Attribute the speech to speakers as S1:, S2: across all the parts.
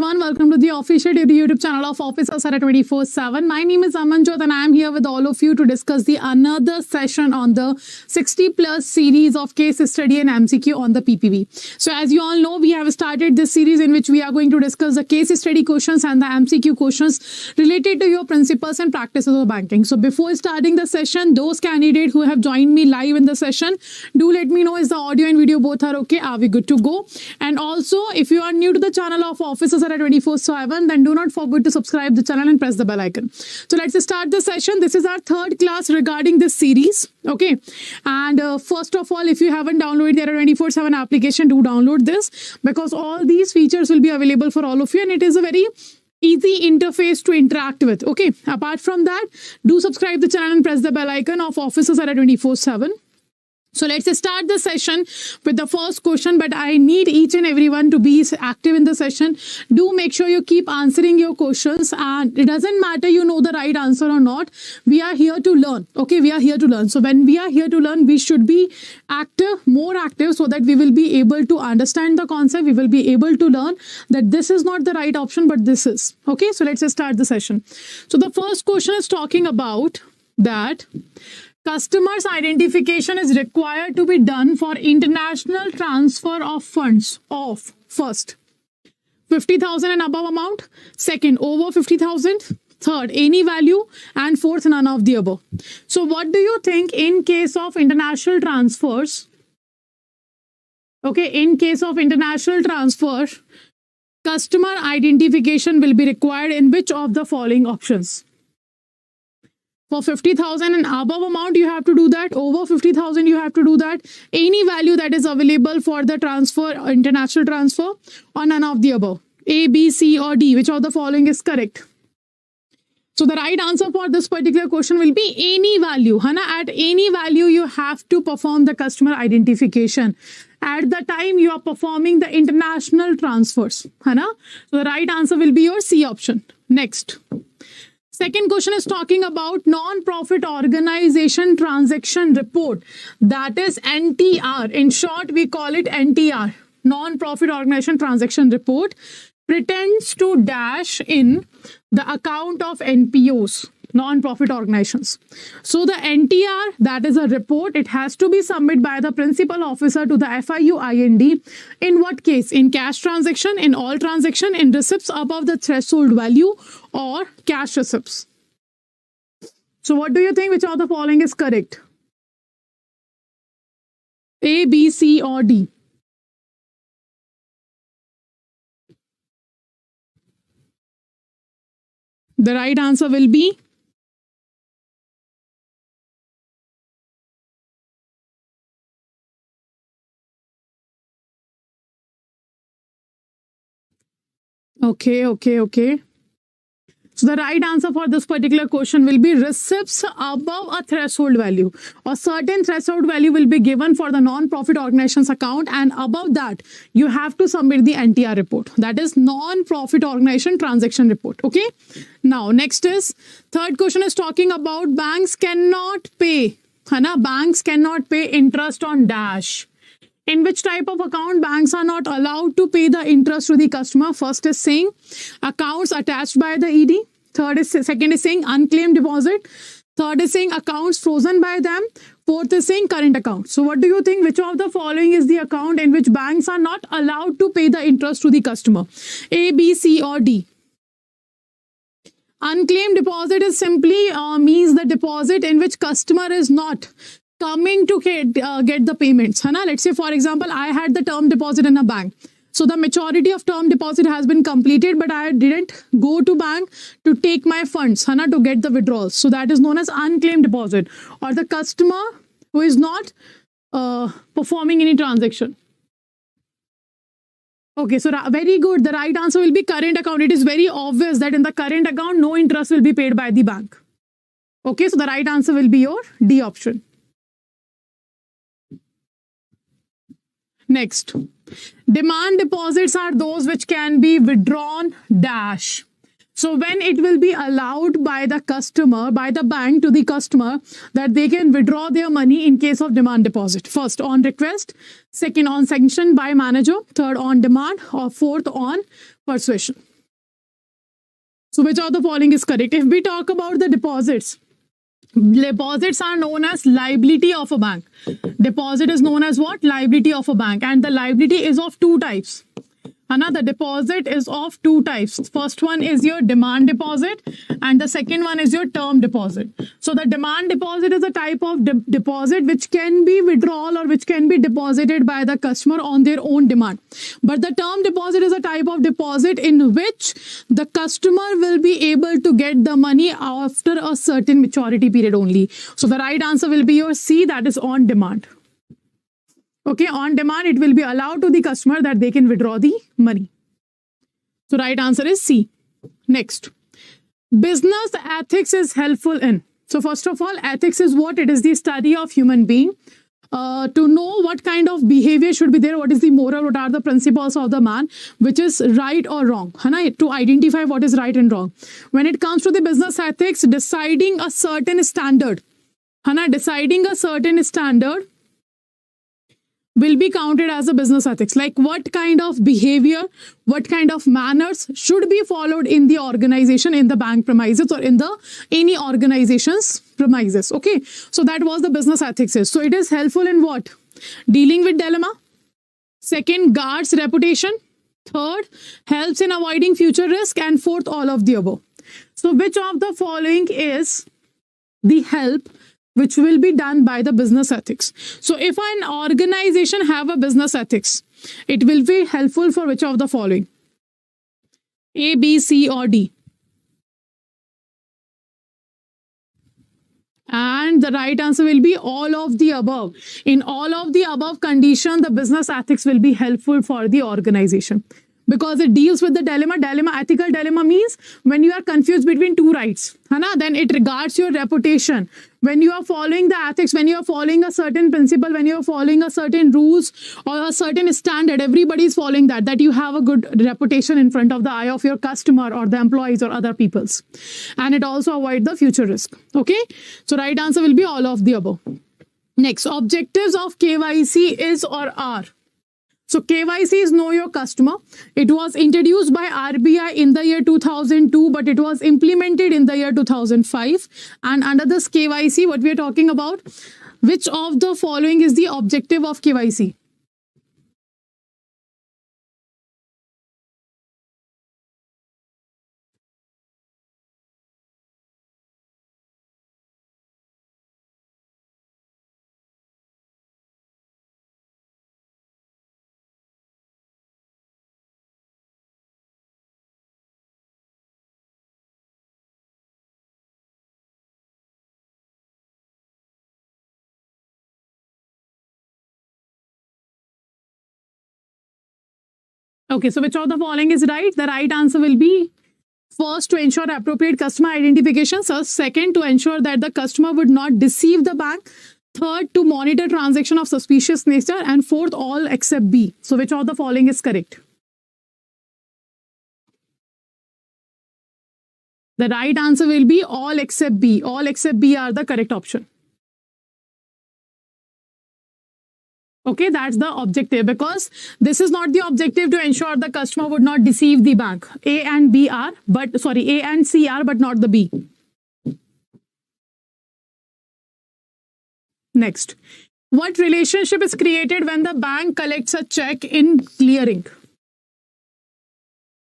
S1: everyone, welcome to the official YouTube channel of Officers Adda 24/7. My name is Amanjot and I am here with all of you to discuss the another session on the 60 plus series of case study and MCQ on the PPB. So as you all know, we have started this series in which we are going to discuss the case study questions and the MCQ questions related to your principles and practices of banking. So before starting the session, those candidates who have joined me live in the session, do let me know is the audio and video both are okay, are we good to go? And also, if you are new to the channel of Officers Adda 24/7, then do not forget to subscribe the channel and press the bell icon. So let's start the session. This is our third class regarding this series. Okay. And first of all, if you haven't downloaded the Adda 24/7 application, do download this because all these features will be available for all of you and it is a very easy interface to interact with. Okay. Apart from that, do subscribe the channel and press the bell icon of Officers Adda 24/7. So let's start the session with the first question, but I need each and everyone to be active in the session. Do make sure you keep answering your questions and it doesn't matter you know the right answer or not. We are here to learn. Okay, we are here to learn. So when we are here to learn, we should be active, more active so that we will be able to understand the concept. We will be able to learn that this is not the right option, but this is. Okay, so let's start the session. So the first question is talking about that customer's identification is required to be done for international transfer of funds of first 50,000 and above amount, second over 50,000, third any value, and fourth none of the above. So what do you think in case of international transfers? Okay, in case of international transfer, customer identification will be required in which of the following options? For 50,000 and above amount, you have to do that. Over 50,000, you have to do that. Any value that is available for the transfer, international transfer, or none of the above. A, B, C, or D. Which of the following is correct? So the right answer for this particular question will be any value. Hana, at any value, you have to perform the customer identification. At the time you are performing the international transfers. Hana? So the right answer will be your C option. Next. Second question is talking about non-profit organization transaction report. That is NTR. In short, we call it NTR. Non-profit organization transaction report pretends to dash in the account of NPOs, non-profit organizations. So the NTR, that is a report, it has to be submitted by the principal officer to the FIU-IND. In what case? In cash transaction, in all transaction, in receipts above the threshold value, or cash receipts. So what do you think? Which of the following is correct? A, B, C, or D? The right answer will be Okay. So the right answer for this particular question will be receipts above a threshold value. A certain threshold value will be given for the non-profit organization's account and above that you have to submit the NTR report. That is non-profit organization transaction report. Okay. Now next is third question is talking about banks cannot pay. Banks cannot pay interest on dash. In which type of account banks are not allowed to pay the interest to the customer? First is saying accounts attached by the ED. Second is saying unclaimed deposit. Third is saying accounts frozen by them. Fourth is saying current account. So what do you think? Which of the following is the account in which banks are not allowed to pay the interest to the customer? A, B, C, or D? Unclaimed deposit is simply means the deposit in which customer is not coming to get the payments. Let's say, for example, I had the term deposit in a bank. So the maturity of term deposit has been completed, but I didn't go to bank to take my funds to get the withdrawals. So that is known as unclaimed deposit, or the customer who is not performing any transaction. Okay, so very good. The right answer will be current account. It is very obvious that in the current account, no interest will be paid by the bank. Okay, so the right answer will be your D option. Next, demand deposits are those which can be withdrawn dash. So when it will be allowed by the customer, by the bank to the customer, that they can withdraw their money in case of demand deposit. First on request, second on sanction by manager, third on demand, or fourth on persuasion. So which of the following is correct? If we talk about the deposits are known as liability of a bank. Deposit is known as what? Liability of a bank, and the liability is of two types. The deposit is of two types. First one is your demand deposit and the second one is your term deposit. So the demand deposit is a type of deposit which can be withdrawal or which can be deposited by the customer on their own demand. But the term deposit is a type of deposit in which the customer will be able to get the money after a certain maturity period only. So the right answer will be your C, that is on demand. Okay, on demand, it will be allowed to the customer that they can withdraw the money. So right answer is C. Next, business ethics is helpful in. So first of all, ethics is what? It is the study of human being. To know what kind of behavior should be there, what is the moral, what are the principles of the man, which is right or wrong. To identify what is right and wrong. When it comes to the business ethics, deciding a certain standard. Deciding a certain standard will be counted as a business ethics, like what kind of behavior, what kind of manners should be followed in the organization, in the bank premises or in the any organization's premises. Okay, so that was the business ethics is. So it is helpful in what? Dealing with dilemma. Second, guards reputation. Third, helps in avoiding future risk, and fourth, all of the above. So which of the following is the help which will be done by the business ethics? So if an organization have a business ethics, it will be helpful for which of the following? A, B, C or D? And the right answer will be all of the above. In all of the above condition, the business ethics will be helpful for the organization. Because it deals with the dilemma. Ethical dilemma means when you are confused between two rights, then it regards your reputation. When you are following the ethics, when you are following a certain principle, when you are following a certain rules or a certain standard, everybody is following that you have a good reputation in front of the eye of your customer or the employees or other people's. And it also avoids the future risk. Okay, so right answer will be all of the above. Next, objectives of KYC is or are. So KYC is Know Your Customer. It was introduced by RBI in the year 2002, but it was implemented in the year 2005. And under this KYC, what we are talking about, which of the following is the objective of KYC? Okay, so which of the following is right? The right answer will be first, to ensure appropriate customer identification. So second, to ensure that the customer would not deceive the bank. Third, to monitor transaction of suspicious nature. And fourth, all except B. So which of the following is correct? The right answer will be all except B. All except B are the correct option. Okay, that's the objective, because this is not the objective to ensure the customer would not deceive the bank. A and B are, but sorry, A and C are, but not the B. Next, what relationship is created when the bank collects a check in clearing?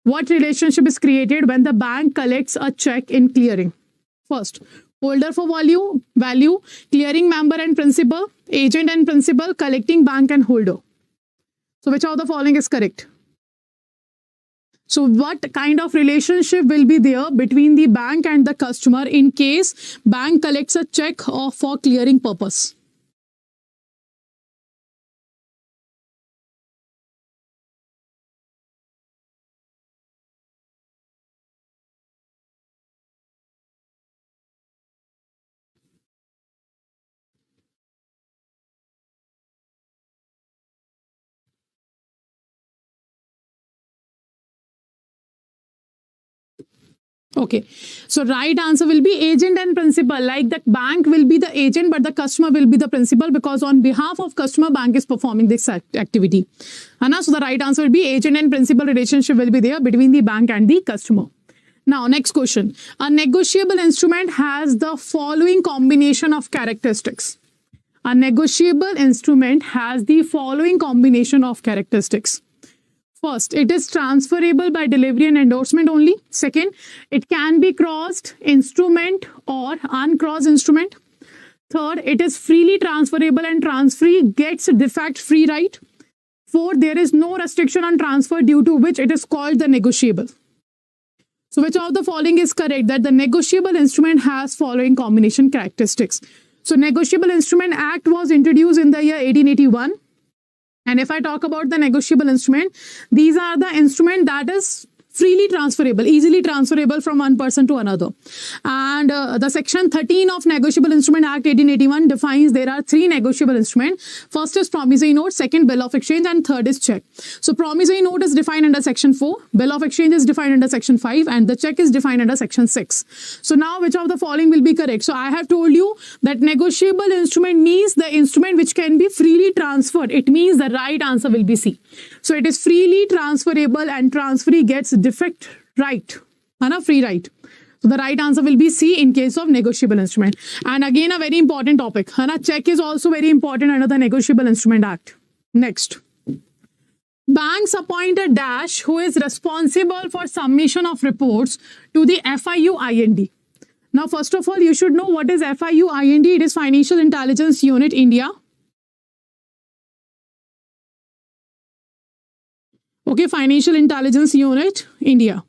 S1: What relationship is created when the bank collects a check in clearing? First, holder for value, clearing member and principal, agent and principal, collecting bank and holder. So which of the following is correct? So what kind of relationship will be there between the bank and the customer in case bank collects a check for clearing purpose? Okay, so right answer will be agent and principal. Like the bank will be the agent, but the customer will be the principal, because on behalf of customer, bank is performing this activity. So the right answer will be agent and principal relationship will be there between the bank and the customer. Now, next question. A negotiable instrument has the following combination of characteristics. A negotiable instrument has the following combination of characteristics. First, it is transferable by delivery and endorsement only. Second, it can be crossed instrument or uncrossed instrument. Third, it is freely transferable and transferee gets defect free right. Fourth, there is no restriction on transfer due to which it is called the negotiable. So which of the following is correct? That the negotiable instrument has following combination characteristics. So Negotiable Instrument Act was introduced in the year 1881. And if I talk about the negotiable instrument, these are the instrument that is freely transferable, easily transferable from one person to another. And the section 13 of Negotiable Instrument Act 1881 defines there are three negotiable instruments. First is promissory note, second bill of exchange, and third is check. So promissory note is defined under section 4, bill of exchange is defined under section 5, and the check is defined under section 6. So now which of the following will be correct? So I have told you that negotiable instrument means the instrument which can be freely transferred. It means the right answer will be C. So it is freely transferable and transferee gets defect right, free right. So the right answer will be C in case of negotiable instrument. And again, a very important topic. Check is also very important under the Negotiable Instrument Act. Next. Banks appoint a dash who is responsible for submission of reports to the FIU-IND. Now, first of all, you should know what is FIU-IND. It is Financial Intelligence Unit, India. Okay, Financial Intelligence Unit, India.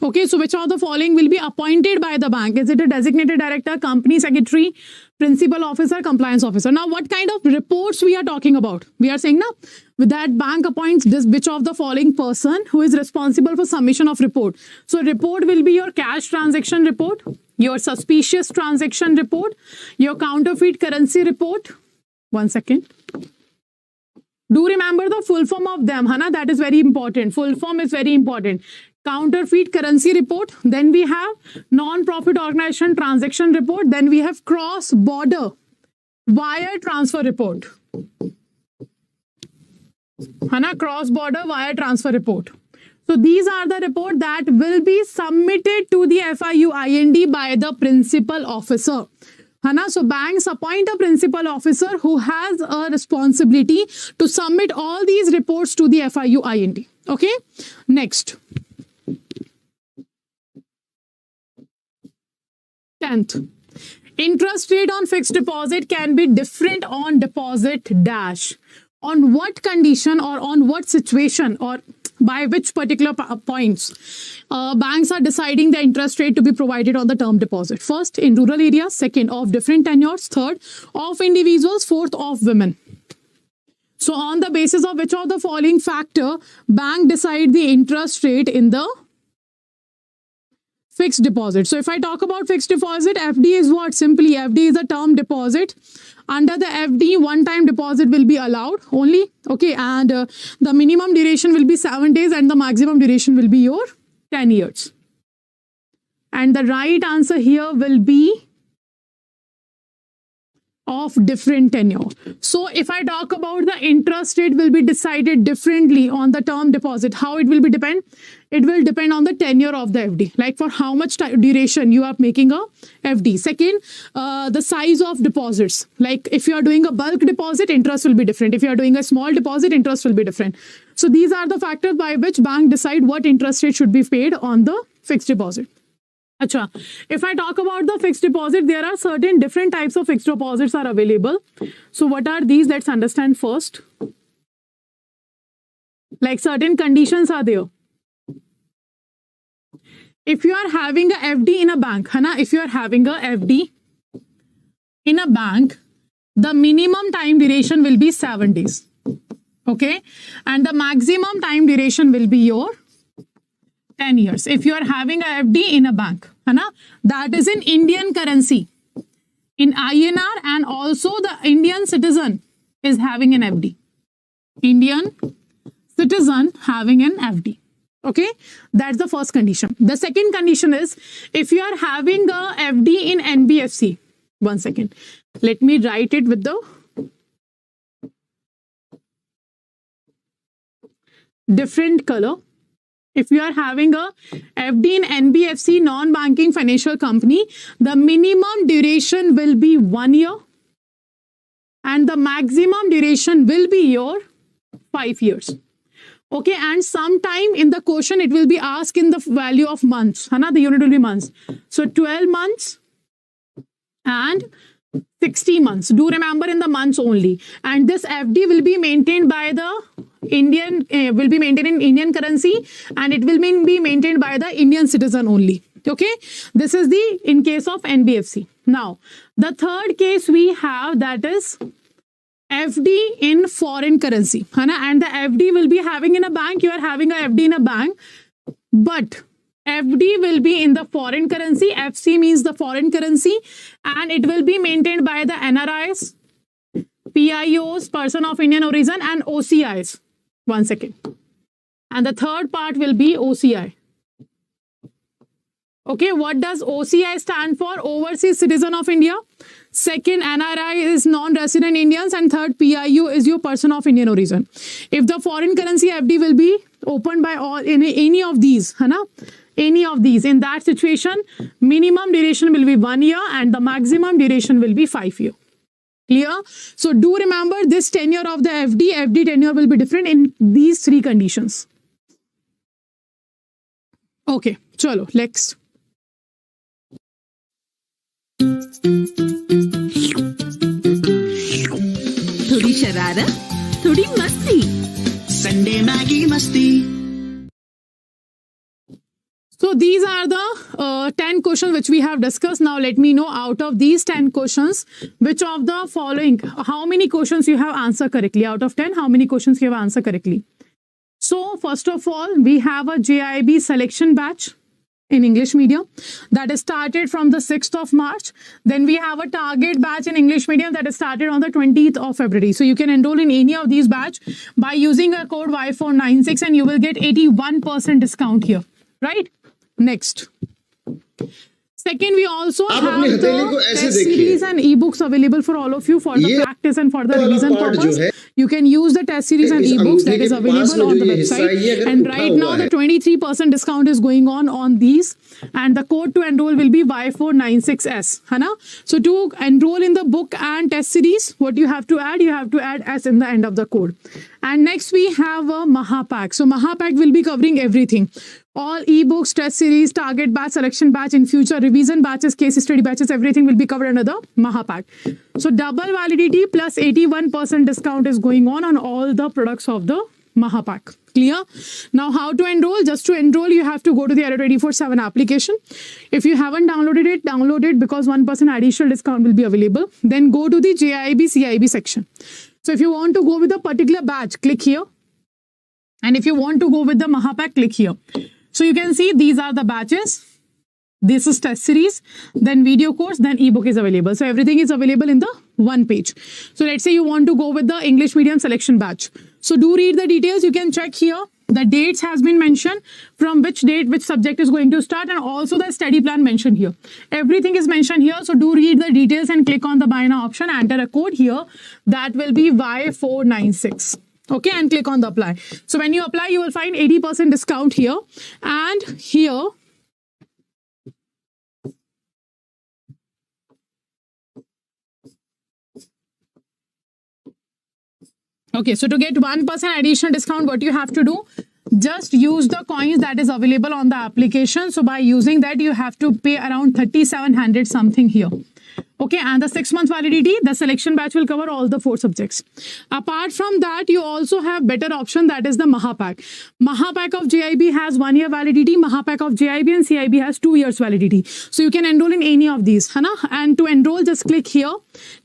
S1: Okay, so which of the following will be appointed by the bank? Is it a designated director, company secretary, principal officer, compliance officer? Now, what kind of reports we are talking about? We are saying now, with that bank appoints this which of the following person who is responsible for submission of report. So report will be your cash transaction report, your suspicious transaction report, your counterfeit currency report. 1 second. Do remember the full form of them, that is very important. Full form is very important. Counterfeit currency report, then we have non-profit organization transaction report, then we have cross-border wire transfer report. Cross-border wire transfer report. So these are the report that will be submitted to the FIU-IND by the principal officer. So banks appoint a principal officer who has a responsibility to submit all these reports to the FIU-IND. Okay, next. 10th. Interest rate on fixed deposit can be different on deposit dash. On what condition or on what situation or by which particular points banks are deciding the interest rate to be provided on the term deposit? First, in rural areas. Second, of different tenures. Third, of individuals. Fourth, of women. So on the basis of which of the following factor bank decide the interest rate in the fixed deposit? So if I talk about fixed deposit, FD is what? Simply FD is a term deposit. Under the FD, one-time deposit will be allowed only. Okay, and the minimum duration will be 7 days and the maximum duration will be your 10 years. And the right answer here will be of different tenure. So if I talk about the interest rate will be decided differently on the term deposit, how it will be depend? It will depend on the tenure of the FD, like for how much duration you are making a FD. Second, the size of deposits, like if you are doing a bulk deposit, interest will be different. If you are doing a small deposit, interest will be different. So these are the factors by which bank decide what interest rate should be paid on the fixed deposit. Achha, if I talk about the fixed deposit, there are certain different types of fixed deposits are available. So what are these? Let's understand first. Like certain conditions are there. If you are having a FD in a bank, if you are having a FD in a bank, the minimum time duration will be 7 days. Okay. And the maximum time duration will be your 10 years. If you are having a FD in a bank, that is in Indian currency, in INR, and also the Indian citizen is having an FD. Indian citizen having an FD. Okay, that's the first condition. The second condition is if you are having a FD in NBFC. 1 second. Let me write it with the different color. If you are having a FD in NBFC, non-banking financial company, the minimum duration will be 1 year and the maximum duration will be your 5 years. Okay, and sometime in the question it will be asked in the value of months. Hana, the unit will be months. So 12 months and 60 months. Do remember in the months only. And this FD will be maintained by the Indian, will be maintained in Indian currency, and it will be maintained by the Indian citizen only. Okay, this is the in case of NBFC. Now, the third case we have, that is FD in foreign currency. And the FD will be having in a bank. You are having a FD in a bank, but FD will be in the foreign currency. FC means the foreign currency, and it will be maintained by the NRIs, PIOs, person of Indian origin, and OCIs. 1 second. And the third part will be OCI. Okay, what does OCI stand for? Overseas citizen of India. Second, NRI is non-resident Indians, and third, PIO is your person of Indian origin. If the foreign currency FD will be opened by all in any of these, any of these, in that situation, minimum duration will be 1 year and the maximum duration will be 5 years. Clear? So do remember this tenure of the FD tenure will be different in these three conditions. Okay, chalo, next.
S2: थोड़ी शरारत, थोड़ी मस्ती,
S3: Sunday Maggi मस्ती.
S1: So these are the 10 questions which we have discussed. Now let me know out of these 10 questions, which of the following, how many questions you have answered correctly. Out of 10, how many questions you have answered correctly. So first of all, we have a JAIIB selection batch in English medium that is started from the 6th of March. Then we have a target batch in English medium that is started on the 20th of February. So you can enroll in any of these batch by using a code Y496 and you will get 81% discount here, right? Next. Second, we also have the test series and ebooks available for all of you for the practice and for the revision purpose. You can use the test series and ebooks that is available on the website. And right now, the 23% discount is going on these. And the code to enroll will be Y496S. So to enroll in the book and test series, what you have to add? You have to add S in the end of the code. And next, we have a Mahapack. So Mahapack will be covering everything. All ebooks, test series, target batch, selection batch, in future revision batches, case study batches, everything will be covered under the Mahapack. So double validity plus 81% discount is going on all the products of the Mahapack. Clear? Now how to enroll? Just to enroll, you have to go to the Adda 24/7 application. If you haven't downloaded it, download it because 1% additional discount will be available. Then go to the JAIIB CIB section. So if you want to go with a particular batch, click here. And if you want to go with the Mahapack, click here. So you can see these are the batches. This is test series, then video course, then ebook is available. So everything is available in the one page. So let's say you want to go with the English medium selection batch. So do read the details. You can check here. The dates has been mentioned, from which date, which subject is going to start, and also the study plan mentioned here. Everything is mentioned here. So do read the details and click on the buy now option. Enter a code here. That will be Y496. Okay, and click on the apply. So when you apply, you will find 80% discount here and here. Okay, so to get 1% additional discount, what you have to do? Just use the coins that is available on the application. So by using that, you have to pay around 3,700 something here. Okay, and the 6 month validity, the selection batch will cover all the 4 subjects. Apart from that, you also have better option, that is the Mahapack. Mahapack of JAIIB has 1 year validity. Mahapack of JAIIB and CIB has 2 years validity. So you can enroll in any of these. And to enroll, just click here.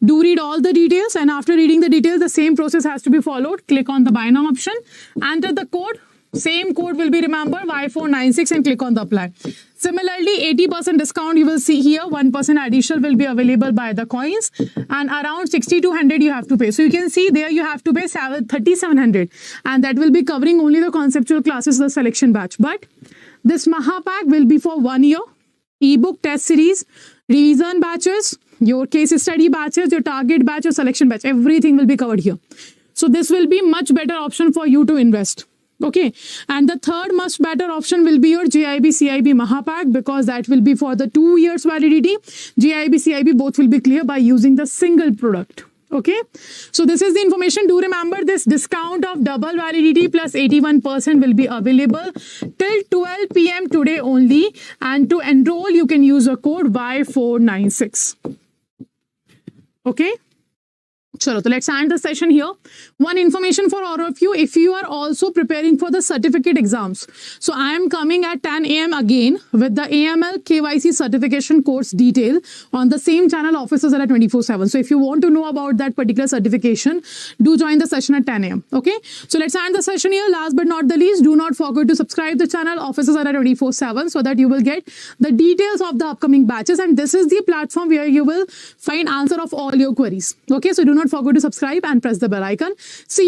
S1: Do read all the details. And after reading the details, the same process has to be followed. Click on the buy now option. Enter the code. Same code will be remembered, Y496, and click on the apply. Similarly, 80% discount you will see here. 1% additional will be available by the coins, and around 6,200 you have to pay. So you can see there you have to pay 3,700, and that will be covering only the conceptual classes, the selection batch. But this Mahapack will be for 1 year. Ebook, test series, revision batches, your case study batches, your target batch, your selection batch, everything will be covered here. So this will be much better option for you to invest. Okay, and the third much better option will be your JIB CIB Mahapack, because that will be for the 2 years validity. JIB CIB both will be clear by using the single product. Okay, so this is the information. Do remember this discount of double validity plus 81% will be available till 12 p.m. today only, and to enroll you can use a code Y496. Okay. Chalo, so let's end the session here. One information for all of you, if you are also preparing for the certificate exams. So I am coming at 10 a.m. again with the AML KYC certification course detail on the same channel, Officers at 24/7. So if you want to know about that particular certification, do join the session at 10 a.m. Okay. So let's end the session here. Last but not the least, do not forget to subscribe the channel Officers at 24/7 so that you will get the details of the upcoming batches. And this is the platform where you will find answer of all your queries. Okay. So do not forget to subscribe and press the bell icon. See you.